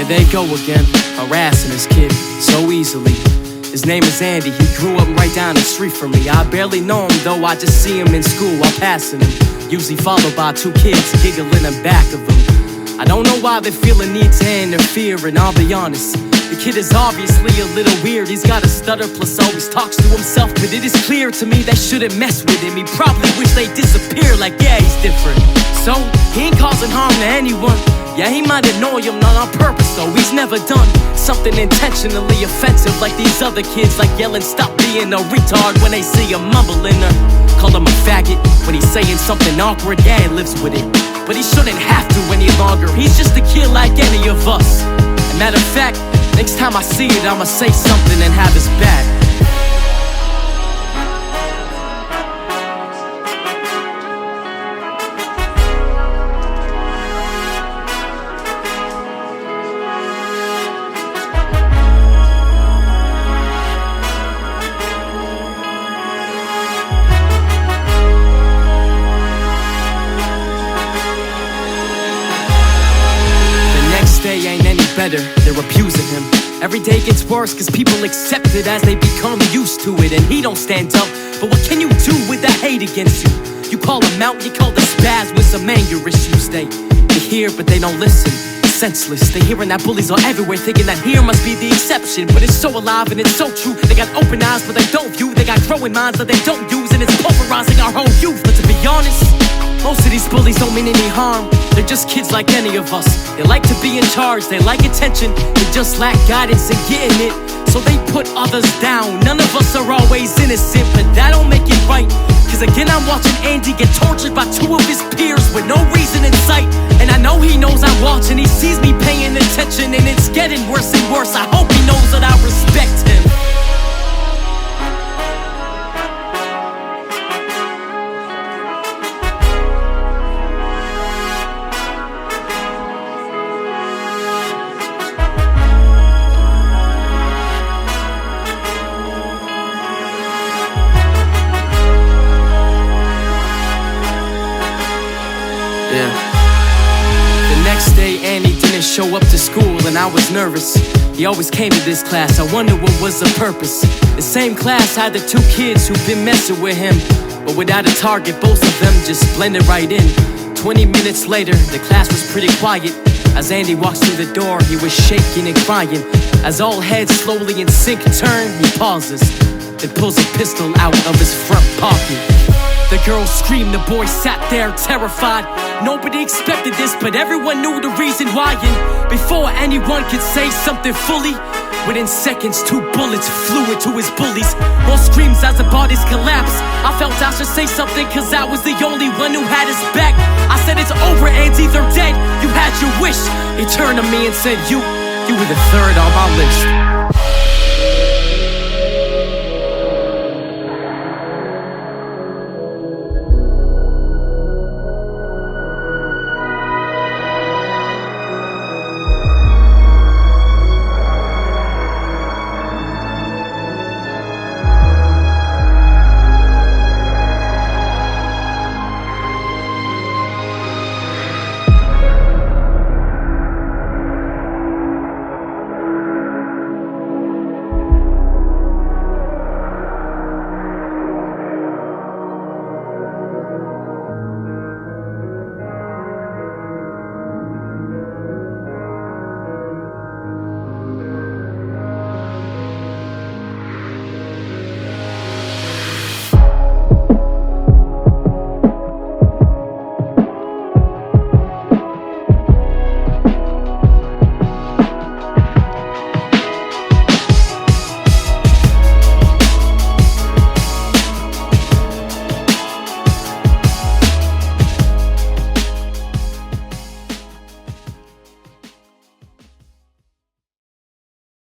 There they go again, harassing this kid so easily. His name is Andy, he grew up right down the street from me. I barely know him though, I just see him in school while passing him. Usually followed by two kids giggling in back of him. I don't know why they feel a need to interfere, and I'll be honest, the kid is obviously a little weird. He's got a stutter plus always talks to himself, but it is clear to me they shouldn't mess with him. He probably wish they disappear, like yeah, he's different. So, he ain't causing harm to anyone. Yeah, he might annoy him, not on purpose though. He's never done something intentionally offensive like these other kids, like yelling stop being a retard when they see him mumbling or call him a faggot when he's saying something awkward. Yeah, he lives with it, but he shouldn't have to any longer. He's just a kid like any of us. And matter of fact, next time I see it, I'ma say something and have his back. Day ain't any better, they're abusing him. Every day gets worse cause people accept it as they become used to it. And he don't stand up, but what can you do with the hate against you? You call him out, you call the spaz with some anger issues. They hear but they don't listen, senseless. They hearing that bullies are everywhere, thinking that here must be the exception. But it's so alive and it's so true. They got open eyes but they don't view. They got growing minds that they don't use, and it's pulverizing our whole youth. But to be honest, most of these bullies don't mean any harm. They're just kids like any of us. They like to be in charge, they like attention. They just lack guidance and getting it, so they put others down. None of us are always innocent, but that don't make it right. Cause again I'm watching Andy get tortured by two of his peers with no reason in sight. And I know he knows I'm watching, he sees me paying attention, and it's getting worse and worse. I hope he knows that I respect him. Yeah. The next day, Andy didn't show up to school, and I was nervous. He always came to this class, I wonder what was the purpose. The same class had the two kids who've been messing with him, but without a target, both of them just blended right in. 20 minutes later, the class was pretty quiet. As Andy walks through the door, he was shaking and crying. As all heads slowly in sync turn, he pauses, then pulls a pistol out of his front pocket. The girl screamed, the boy sat there terrified. Nobody expected this, but everyone knew the reason why. And before anyone could say something fully, within seconds, 2 bullets flew into his bullies. More screams as the bodies collapsed. I felt I should say something cause I was the only one who had his back. I said it's over, Andy, they're dead. You had your wish. He turned to me and said, you were the third on my list.